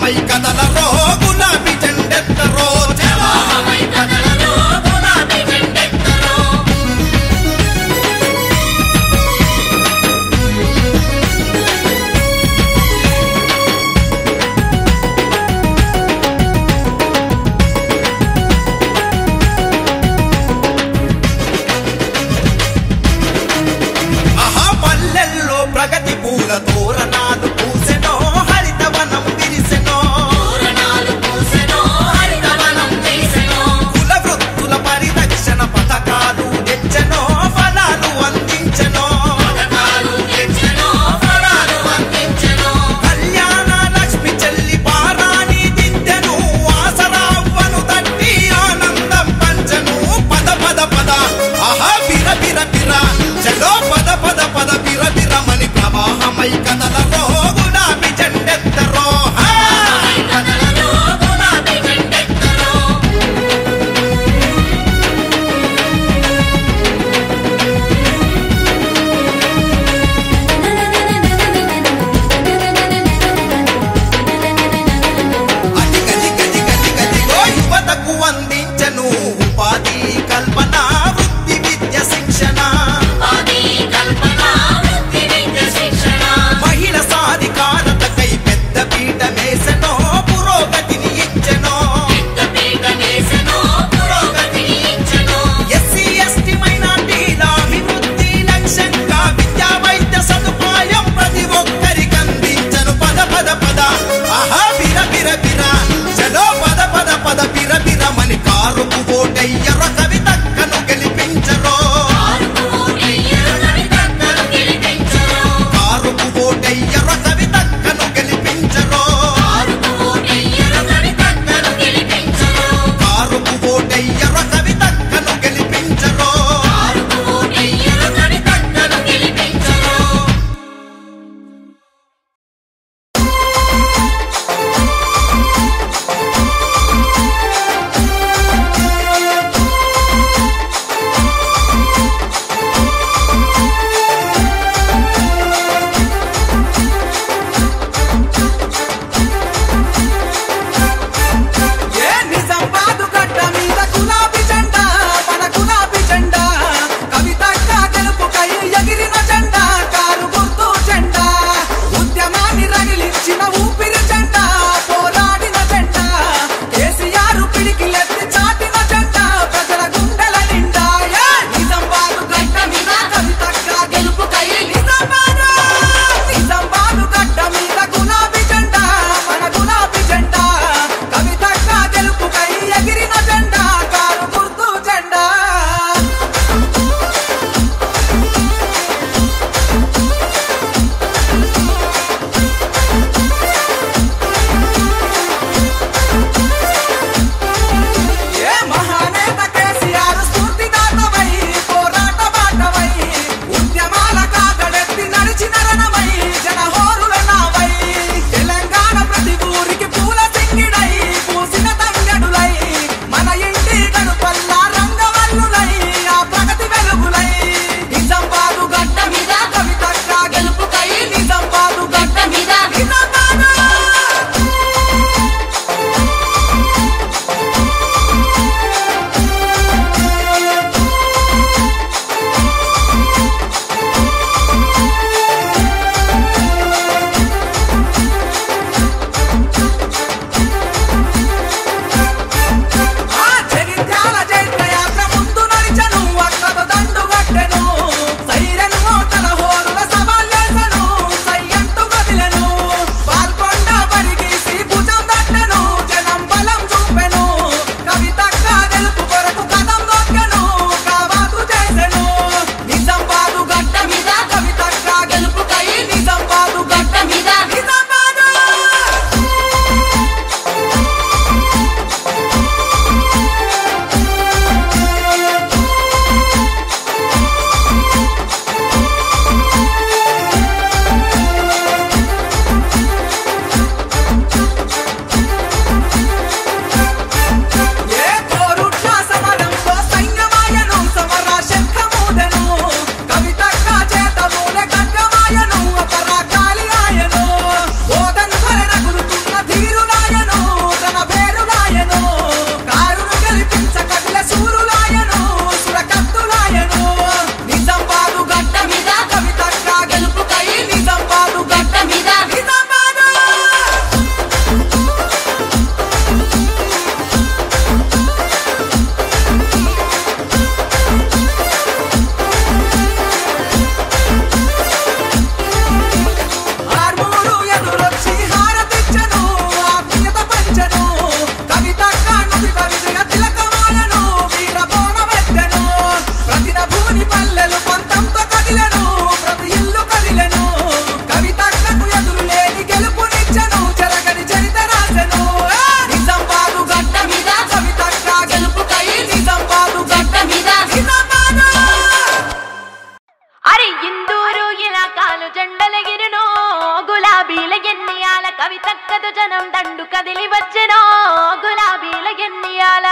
జవాహమై కదలరో గులాబీ జెండెత్తరో జవాహమై కదలరో గులాబీ జెండెత్తరో ప్రగతి పూల తోరణాలు పూసెనో హరితవనం విరిసెనో తోరణాలు కవితక్కదు జనం దండు కదిలి వచ్చెనో గులాబీల ఎన్నియాల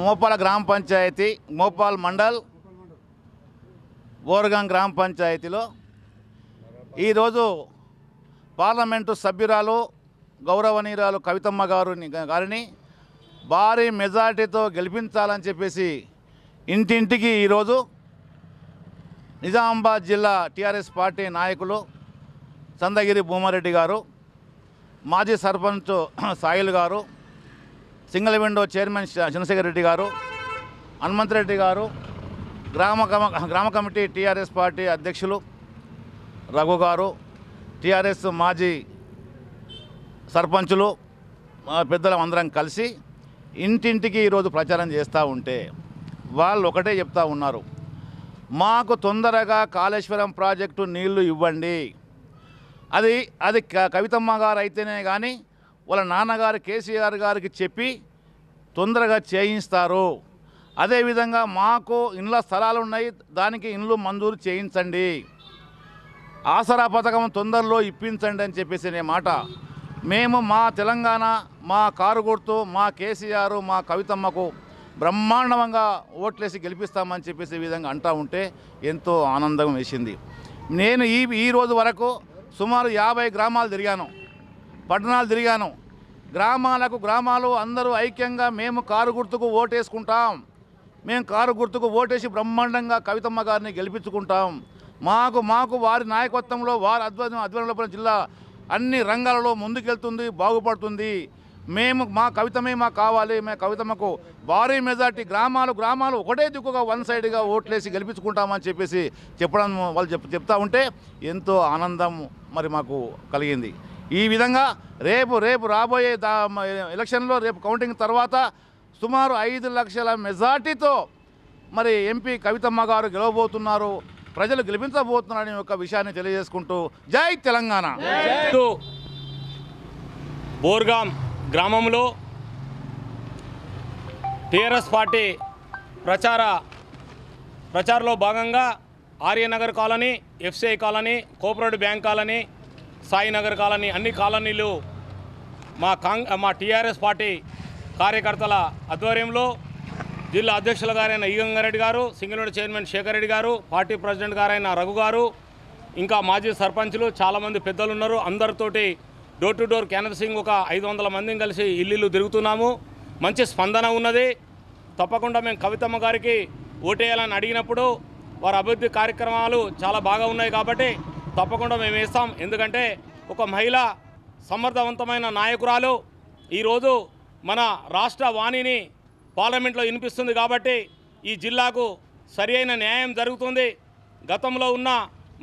మోపాల గ్రామ పంచాయతీ మోపాల్ మండల్ బోర్గం గ్రామ పంచాయతీలో ఈరోజు పార్లమెంటు సభ్యురాలు గౌరవనీయురాలు కవితమ్మ గారిని భారీ మెజార్టీతో గెలిపించాలని చెప్పేసి ఇంటింటికి ఈరోజు నిజామాబాద్ జిల్లా టీఆర్ఎస్ పార్టీ నాయకులు చందగిరి భూమారెడ్డి గారు, మాజీ సర్పంచ్ సాయిల్ గారు, single window chairman Chandrashekar Reddy గారు, హనుమంతరెడ్డి గారు, గ్రామ కమిటీ టీఆర్ఎస్ పార్టీ అధ్యక్షులు రఘు గారు, టీఆర్ఎస్ మాజీ సర్పంచులు పెద్దలు అందరం కలిసి ఇంటింటికి ఈరోజు ప్రచారం చేస్తూ ఉంటే వాళ్ళు ఒకటే చెప్తా ఉన్నారు, మాకు తొందరగా కాళేశ్వరం ప్రాజెక్టు నీళ్లు ఇవ్వండి. అది కవితమ్మ గారు అయితేనే కానీ వాళ్ళ నాన్నగారు కేసీఆర్ గారికి చెప్పి తొందరగా చేయిస్తారు. అదేవిధంగా మాకు ఇండ్ల స్థలాలు ఉన్నాయి, దానికి ఇండ్లు మంజూరు చేయించండి, ఆసరా పథకం తొందరలో ఇప్పించండి అని చెప్పేసి అనే మాట మేము మా తెలంగాణ, మా కారు గుర్తు, మా కేసీఆర్, మా కవితమ్మకు బ్రహ్మాండంగా ఓట్లేసి గెలిపిస్తామని చెప్పేసి విధంగా అంటూ ఉంటే ఎంతో ఆనందం వేసింది. నేను ఈ రోజు వరకు సుమారు 50 గ్రామాలు తిరిగాను, పట్టణాలు తిరిగాను. గ్రామాలు అందరూ ఐక్యంగా మేము కారు గుర్తుకు ఓటేసుకుంటాం, మేము కారు గుర్తుకు ఓటేసి బ్రహ్మాండంగా కవితమ్మ గారిని గెలిపించుకుంటాం. మాకు వారి నాయకత్వంలో, వారి ఆధ్వర్యంలో జిల్లా అన్ని రంగాలలో ముందుకెళ్తుంది, బాగుపడుతుంది. మా కవితమే మాకు కావాలి, మేము కవితమ్మకు భారీ మెజార్టీ గ్రామాలు ఒకటే దిక్కుగా వన్ సైడ్గా ఓట్లేసి గెలిపించుకుంటామని చెప్పేసి చెప్పడం వాళ్ళు చెప్తా ఉంటే ఎంతో ఆనందం మరి మాకు కలిగింది. ఈ విధంగా రేపు రాబోయే ఎలక్షన్లో రేపు కౌంటింగ్ తర్వాత సుమారు 5 లక్షల మెజార్టీతో మరి ఎంపీ కవితమ్మ గారు గెలవబోతున్నారు, ప్రజలు గెలిపించబోతున్నారనే ఒక విషయాన్ని తెలియజేసుకుంటూ జై తెలంగాణ. బోర్గాం గ్రామంలో టీఆర్ఎస్ పార్టీ ప్రచారంలో భాగంగా Aryanagar colony, FCI colony, cooperative bank colony, Sainagar colony అన్ని కాలనీలు మా టీఆర్ఎస్ పార్టీ కార్యకర్తల ఆధ్వర్యంలో జిల్లా అధ్యక్షుల గారైన ఈగంగారెడ్డి గారు, సింగరేణి చైర్మన్ శేఖర్ రెడ్డి గారు, పార్టీ ప్రెసిడెంట్ గారైన రఘు గారు, ఇంకా మాజీ సర్పంచులు చాలామంది పెద్దలు ఉన్నారు. అందరితోటి డోర్ టు డోర్ క్యాన్వసింగ్ ఒక 500 మందిని కలిసి ఇల్లు తిరుగుతున్నాము. మంచి స్పందన ఉన్నది. తప్పకుండా మేము కవితమ్మ గారికి ఓటేయాలని అడిగినప్పుడు వారి అభివృద్ధి కార్యక్రమాలు చాలా బాగా ఉన్నాయి కాబట్టి తప్పకుండా మేము వేస్తాం. ఎందుకంటే ఒక మహిళ సమర్థవంతమైన నాయకురాలు ఈరోజు మన రాష్ట్ర వాణిని పార్లమెంట్లో వినిపిస్తుంది కాబట్టి ఈ జిల్లాకు సరి అయిన న్యాయం జరుగుతుంది. గతంలో ఉన్న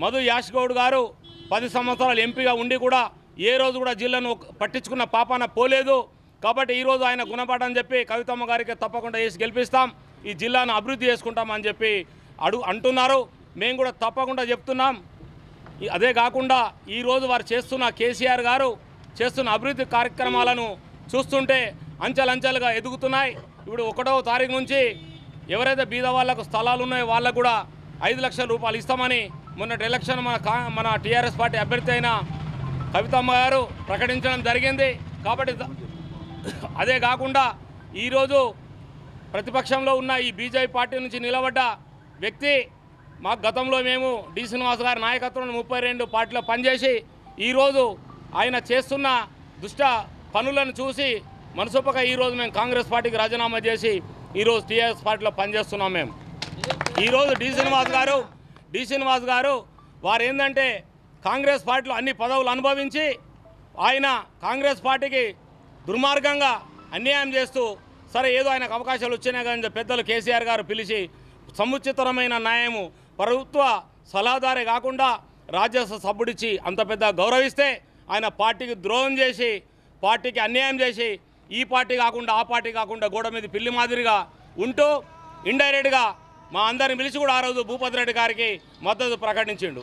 మధు యాష్గౌడ్ గారు 10 సంవత్సరాలు ఎంపీగా ఉండి కూడా ఏ రోజు కూడా జిల్లాను పట్టించుకున్న పాపాన పోలేదు. కాబట్టి ఈరోజు ఆయన గుణపాఠం చెప్పి కవితమ్మ గారికి తప్పకుండా వేసి గెలిపిస్తాం, ఈ జిల్లాను అభివృద్ధి చేసుకుంటామని చెప్పి అంటున్నారు. మేము కూడా తప్పకుండా చెప్తున్నాం. అదే కాకుండా ఈరోజు వారు చేస్తున్న కేసీఆర్ గారు చేస్తున్న అభివృద్ధి కార్యక్రమాలను చూస్తుంటే అంచెలంచెలుగా ఎదుగుతున్నాయి. ఇప్పుడు 1వ తారీఖు నుంచి ఎవరైతే బీద వాళ్లకు స్థలాలు ఉన్నాయో వాళ్ళకు కూడా 5 లక్షల రూపాయలు ఇస్తామని మొన్నటి ఎలక్షన్ మన టీఆర్ఎస్ పార్టీ అభ్యర్థి అయిన కవితమ్మ గారు ప్రకటించడం జరిగింది. కాబట్టి అదే కాకుండా ఈరోజు ప్రతిపక్షంలో ఉన్న ఈ బీజేపీ పార్టీ నుంచి నిలబడ్డ వ్యక్తి మాకు గతంలో మేము డి శ్రీనివాస్ గారి నాయకత్వంలో 32 పార్టీలో పనిచేసి ఈరోజు ఆయన చేస్తున్న దుష్ట పనులను చూసి మనసొప్పక ఈరోజు మేము కాంగ్రెస్ పార్టీకి రాజీనామా చేసి ఈరోజు టీఆర్ఎస్ పార్టీలో పనిచేస్తున్నాం. మేము ఈరోజు డి శ్రీనివాస్ గారు వారు ఏంటంటే కాంగ్రెస్ పార్టీలో అన్ని పదవులు అనుభవించి ఆయన కాంగ్రెస్ పార్టీకి దుర్మార్గంగా అన్యాయం చేస్తూ సరే ఏదో ఆయనకు అవకాశాలు వచ్చినాయి కానీ పెద్దలు కేసీఆర్ గారు పిలిచి సముచితమైన న్యాయము ప్రభుత్వ సలహాదారే కాకుండా రాజ్యసభ సభ్యుడిచ్చి అంత పెద్ద గౌరవిస్తే ఆయన పార్టీకి ద్రోహం చేసి పార్టీకి అన్యాయం చేసి ఈ పార్టీ కాకుండా ఆ పార్టీ కాకుండా గోడ మీద పిల్లి మాదిరిగా ఉంటూ ఇండైరెక్ట్గా మా అందరిని పిలిచి కూడా ఆ రోజు భూపతి రెడ్డి గారికి మద్దతు ప్రకటించిండు.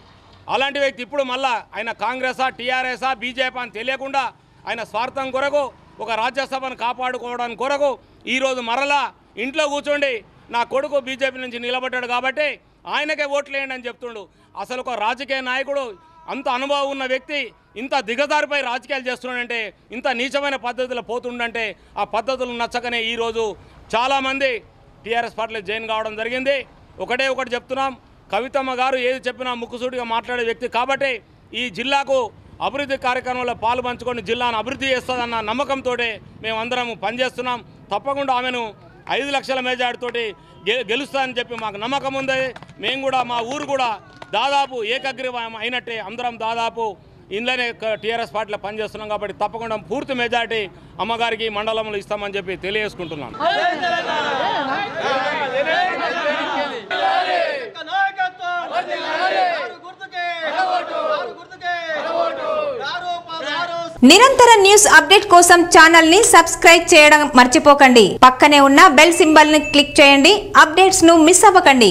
అలాంటి వ్యక్తి ఇప్పుడు మళ్ళా ఆయన కాంగ్రెసా టీఆర్ఎసా బీజేపీ అని తెలియకుండా ఆయన స్వార్థం కొరకు ఒక రాజ్యసభను కాపాడుకోవడానికి కొరకు ఈరోజు మరలా ఇంట్లో కూర్చోండి నా కొడుకు బీజేపీ నుంచి నిలబడ్డాడు కాబట్టి ఆయనకే ఓట్లేయండి అని చెప్తుండు. అసలు ఒక రాజకీయ నాయకుడు అంత అనుభవం ఉన్న వ్యక్తి ఇంత దిగజారిపై రాజకీయాలు చేస్తున్నాడంటే, ఇంత నీచమైన పద్ధతిలో పోతుండంటే ఆ పద్ధతులు నచ్చకనే ఈరోజు చాలామంది టీఆర్ఎస్ పార్టీలో జాయిన్ కావడం జరిగింది. ఒకటి చెప్తున్నాం, కవితమ్మ గారు ఏది చెప్పినా ముక్కుసూటిగా మాట్లాడే వ్యక్తి కాబట్టి ఈ జిల్లాకు అభివృద్ధి కార్యక్రమంలో పాలు పంచుకొని జిల్లాను అభివృద్ధి చేస్తుందన్న నమ్మకంతో మేమందరం పనిచేస్తున్నాం. తప్పకుండా ఆమెను 5 లక్షల మెజార్టీతోటి గెలుస్తానని చెప్పి మాకు నమ్మకం ఉంది. మేము కూడా మా ఊరు కూడా దాదాపు ఏకగ్రీవం అయినట్టే అందరం దాదాపు ఇంట్లోనే టీఆర్ఎస్ పార్టీలో పనిచేస్తున్నాం కాబట్టి తప్పకుండా పూర్తి మెజార్టీ అమ్మగారికి మండలంలో ఇస్తామని చెప్పి తెలియజేసుకుంటున్నాను. నిరంతర న్యూస్ అప్డేట్ కోసం ఛానల్ ని సబ్స్క్రైబ్ చేయడం మర్చిపోకండి. పక్కనే ఉన్న బెల్ సింబల్ ని క్లిక్ చేయండి. అప్డేట్స్ ను మిస్ అవ్వకండి.